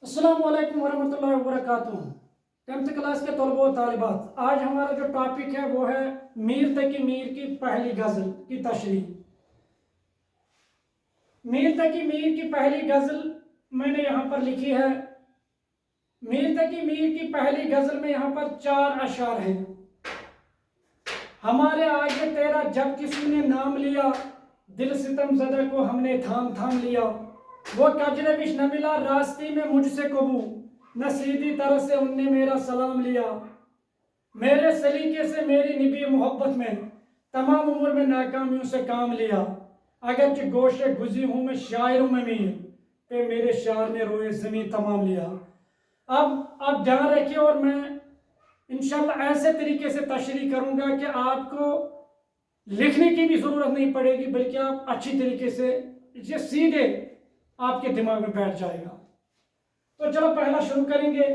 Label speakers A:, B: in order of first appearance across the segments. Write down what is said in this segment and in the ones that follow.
A: अस्सलाम वालेकुम वरहमतुल्लाहि वबरकातुहू। 10th क्लास के तलबा और तालिबात, आज हमारा जो टॉपिक है वो है मीर तकी मीर की पहली गज़ल की तशरीह। मीर तकी मीर की पहली गज़ल मैंने यहाँ पर लिखी है। मीर तकी मीर की पहली गज़ल में यहाँ पर 4 अशार हैं। हमारे आगे तेरा जब किसी ने नाम लिया, दिल सितम ज़दा को हमने थाम थाम लिया। वो कजरविश न मिला रास्ते में मुझसे कबू, न सीधी तरह से उनने मेरा सलाम लिया। मेरे सलीके से मेरी निभी मोहब्बत में तमाम उम्र में नाकामियों से काम लिया। अगरचे गोशे गुजी हूँ मैं शायरों में मीर, पे मेरे शार ने रोए ज़मीं तमाम लिया। अब आप ध्यान रखिए और मैं इंशाल्लाह ऐसे तरीके से तशरीह करूँगा कि आपको लिखने की भी ज़रूरत नहीं पड़ेगी, बल्कि आप अच्छी तरीके से इसे सीधे आपके दिमाग में बैठ जाएगा। तो चलो पहला शुरू करेंगे।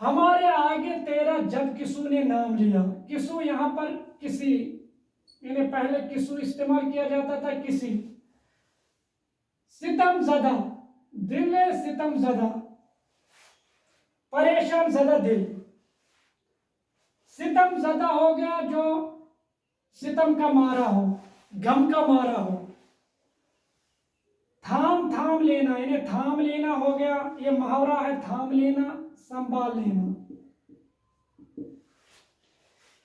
A: हमारे आगे तेरा जब किसू ने नाम लिया। किसू यहाँ पर किसी, यानी पहले किसू इस्तेमाल किया जाता था किसी। सितम ज़दा, दिल सितम ज़दा, परेशान ज़दा दिल। सितम ज़दा हो गया जो सितम का मारा हो, गम का मारा हो। थाम थाम लेना, यानी थाम लेना हो गया, ये मुहावरा है, थाम लेना, संभाल लेना।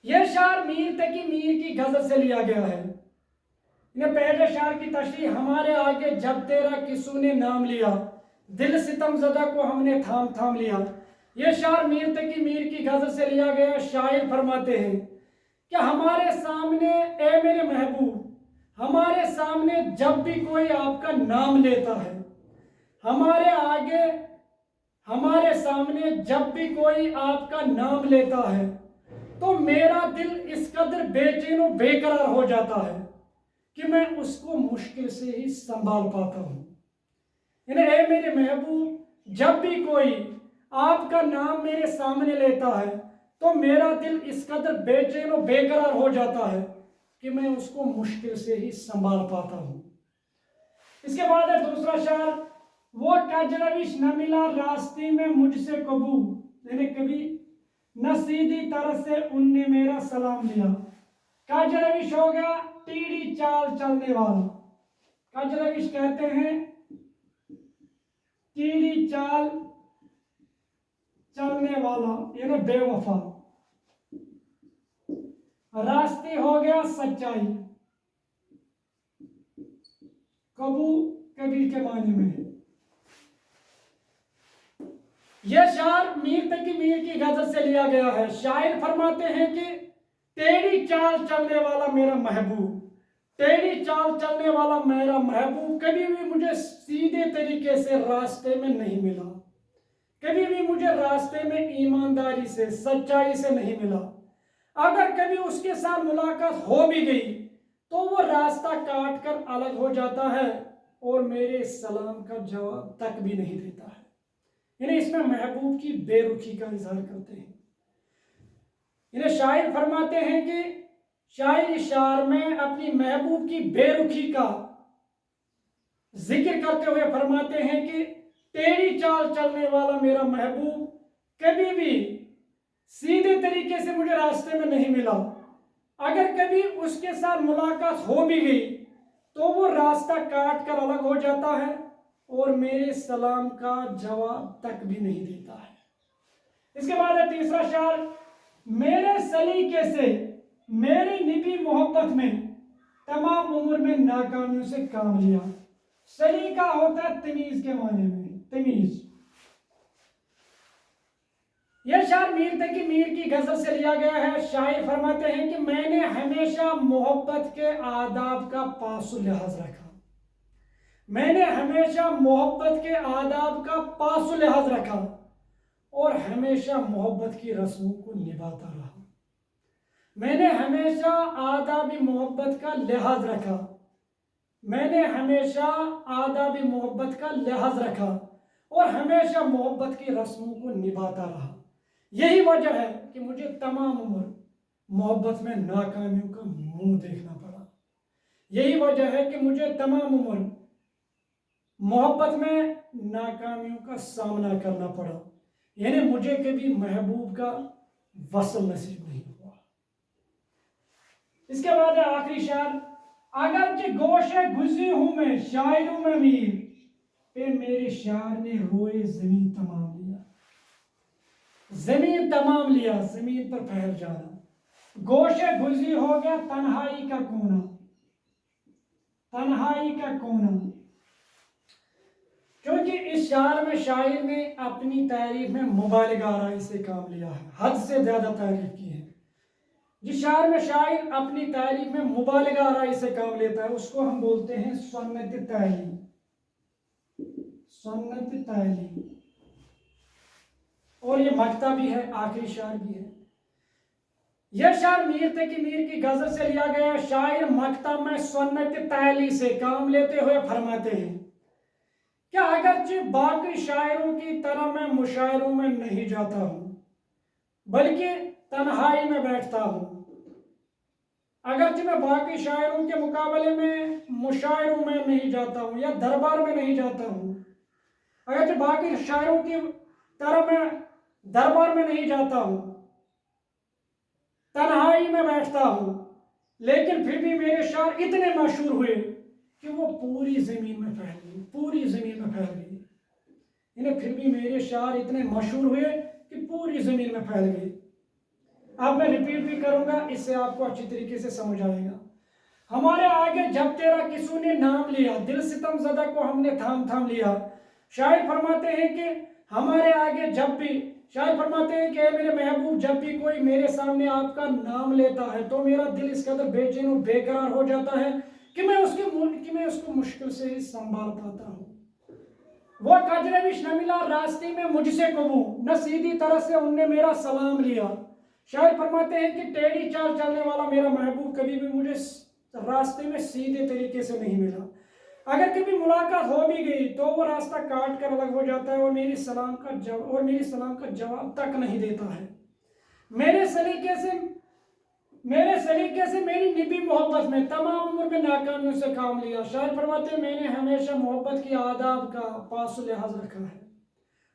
A: यह शार मीर तकी मीर की गजल से लिया गया है। पहले शार की तशरीह, हमारे आगे जब तेरा किसू ने नाम लिया, दिल सितम ज़दा को हमने थाम थाम लिया। यह शार मीर तकी मीर की गजल से लिया गया। शायर फरमाते हैं कि हमारे सामने, ए मेरे महबूब, हमारे सामने जब भी कोई आपका नाम लेता है, हमारे आगे, हमारे सामने जब भी कोई आपका नाम लेता है, तो मेरा दिल इस कदर बेचैन और बेकरार हो जाता है कि मैं उसको मुश्किल से ही संभाल पाता हूँ। ए मेरे महबूब, जब भी कोई आपका नाम मेरे सामने लेता है, तो मेरा दिल इस कदर बेचैन और बेकरार हो जाता है कि मैं उसको मुश्किल से ही संभाल पाता हूँ। इसके बाद है दूसरा शार, वो कजरविश न मिला रास्ते में मुझसे कबू, यानी कभी न सीधी तरह से उनने मेरा सलाम लिया। कजरविश हो गया टीढ़ी चाल चलने वाला। कजरविश कहते हैं टीढ़ी चाल चलने वाला, यानी बेवफा। रास्ते हो गया सच्चाई, कबू कभी के माने में। यह शार मीर तकी मीर की गजल से लिया गया है। शायर फरमाते हैं कि टेढ़ी चाल चलने वाला मेरा महबूब, टेढ़ी चाल चलने वाला मेरा महबूब कभी भी मुझे सीधे तरीके से रास्ते में नहीं मिला, कभी भी मुझे रास्ते में ईमानदारी से, सच्चाई से नहीं मिला। अगर कभी उसके साथ मुलाकात हो भी गई तो वो रास्ता काट कर अलग हो जाता है और मेरे सलाम का जवाब तक भी नहीं देता है। यानी इसमें महबूब की बेरुखी का इजहार करते हैं। इन्हें शायर फरमाते हैं कि शायर शार में अपनी महबूब की बेरुखी का जिक्र करते हुए फरमाते हैं कि टेढ़ी चाल चलने वाला मेरा महबूब कभी भी सीधे तरीके से मुझे रास्ते में नहीं मिला। अगर कभी उसके साथ मुलाकात हो भी गई तो वो रास्ता काट कर अलग हो जाता है और मेरे सलाम का जवाब तक भी नहीं देता है। इसके बाद है तीसरा शार, मेरे सलीके से मेरी निभी मोहब्बत में तमाम उम्र में नाकामियों से काम लिया। सलीका होता है तमीज के माने में, तमीज। यह शार मीर तकी मीर की गजल से लिया गया है। शायर फरमाते हैं कि मैंने हमेशा मोहब्बत के आदाब का पासु लिहाज रखा, मैंने हमेशा मोहब्बत के आदाब का पासु लिहाज रखा और हमेशा मोहब्बत की रस्मों को निभाता रहा। मैंने हमेशा आदाबी मोहब्बत का लिहाज रखा, मैंने हमेशा आदाबी मोहब्बत का लिहाज रखा और हमेशा मोहब्बत की रस्मों को निभाता रहा। यही वजह है कि मुझे तमाम उम्र मोहब्बत में नाकामियों का मुंह देखना पड़ा। यही वजह है कि मुझे तमाम उम्र محبت میں ناکامیوں کا سامنا کرنا پڑا، یعنی مجھے کبھی محبوب کا وصل نصیب نہیں ہوا۔ اس کے بعد ہے آخری شعر، اگرچہ گوشے گزی ہوں میں شاعروں میں میر، پہ میرے شاعر نے روئے زمین تمام لیا۔ زمین تمام لیا، زمین پر پھیل جانا، گوشے گزی ہو گیا تنہائی کا کونا، تنہائی کا کونا۔ کیونکہ اس شعر میں شاعر نے اپنی تعریف میں مبالغہ آرائی سے کام لیا ہے، حد سے زیادہ تعریف کی ہے۔ جس شعر میں شاعر اپنی تعریف میں مبالغہ آرائی سے کام لیتا ہے اس کو ہم بولتے ہیں سنت تعلیم، سنت تعلیم۔ اور یہ مقطع بھی ہے، آخری شعر بھی ہے۔ یہ شعر میر تقی میر کی غزل سے لیا گیا۔ شاعر مقطع میں سنت تعلیم سے کام لیتے ہوئے فرماتے ہیں کہ اگرچہ باقی شاعروں کی طرح میں مشاعروں میں نہیں جاتا ہوں بلکہ تنہائی میں بیٹھتا ہوں، اگرچہ میں باقی شاعروں کے مقابلے میں مشاعروں میں نہیں جاتا ہوں یا دربار میں نہیں جاتا ہوں، اگرچہ باقی شاعروں کی طرح میں دربار میں نہیں جاتا ہوں، تنہائی میں بیٹھتا ہوں، لیکن پھر بھی میرے شعر اتنے مشہور ہوئے کہ وہ پوری زمین میں پھیل گئی، پوری زمین میں پھیل گئی۔ یعنی پھر بھی میرے شعر اتنے مشہور ہوئے کہ پوری زمین میں پھیل گئی۔ اب میں ریپیٹ بھی کروں گا، اس سے آپ کو اچھی طریقے سے سمجھ آئے گا۔ ہمارے آگے جب تیرا کسوں نے نام لیا، دل ستم زدہ کو ہم نے تھام تھام لیا۔ شاعر فرماتے ہیں کہ ہمارے آگے جب بھی، شاعر فرماتے ہیں کہ اے میرے محبوب، جب بھی کوئی میرے سامنے آپ کا نام لیتا ہے تو میرا دل اس قدر بے چین و بے قرار ہو جاتا ہے کہ میں اس کو مشکل سے ہی سنبھال پاتا ہوں۔ وہ کجروش نہ ملا راستے میں مجھ سے کبھی، نہ سیدھی طرح سے ان نے میرا سلام لیا۔ شاعر فرماتے ہیں کہ ٹیڑھی چال چلنے والا میرا محبوب کبھی بھی مجھے راستے میں سیدھے طریقے سے نہیں ملا۔ اگر کبھی ملاقات ہو بھی گئی تو وہ راستہ کاٹ کر الگ ہو جاتا ہے اور میری سلام کا جواب تک نہیں دیتا ہے۔ میرے سلیقے سے میری نبی محبت میں تمام عمر میں ناکامیوں سے کام لیا۔ شاعر فرماتے ہیں میں نے ہمیشہ محبت کی آداب کا پاس و لحاظ رکھا ہے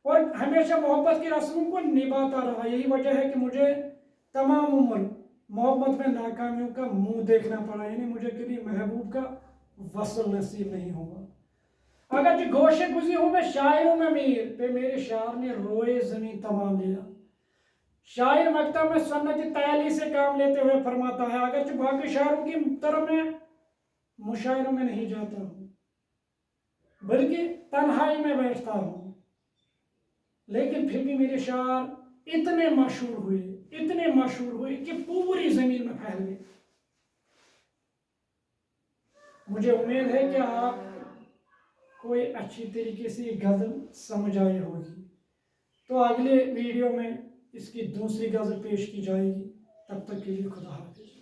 A: اور ہمیشہ محبت کی رسموں کو نبھاتا رہا۔ یہی وجہ ہے کہ مجھے تمام عمر محبت میں ناکامیوں کا منہ دیکھنا پڑا، یعنی مجھے کبھی محبوب کا وصل نصیب نہیں ہوگا۔ اگرچہ گوشے گزی ہوں میں شاعروں میں میر، پہ میرے شاعر نے روئے زمین تمام لیا۔ شاعر مقطع میں سنت تعلیم سے کام لیتے ہوئے فرماتا ہے اگرچہ باقی شاعروں کی طرح میں مشاعروں میں نہیں جاتا ہوں بلکہ تنہائی میں بیٹھتا ہوں، لیکن پھر بھی میرے شعر اتنے مشہور ہوئے کہ پوری زمین میں پھیل گئے۔ مجھے امید ہے کہ آپ کوئی اچھی طریقے سے یہ غزل سمجھ آئی ہوگی۔ تو اگلے ویڈیو میں اس کی دوسری غزل پیش کی جائے گی، تب تک کے لیے خدا حافظ۔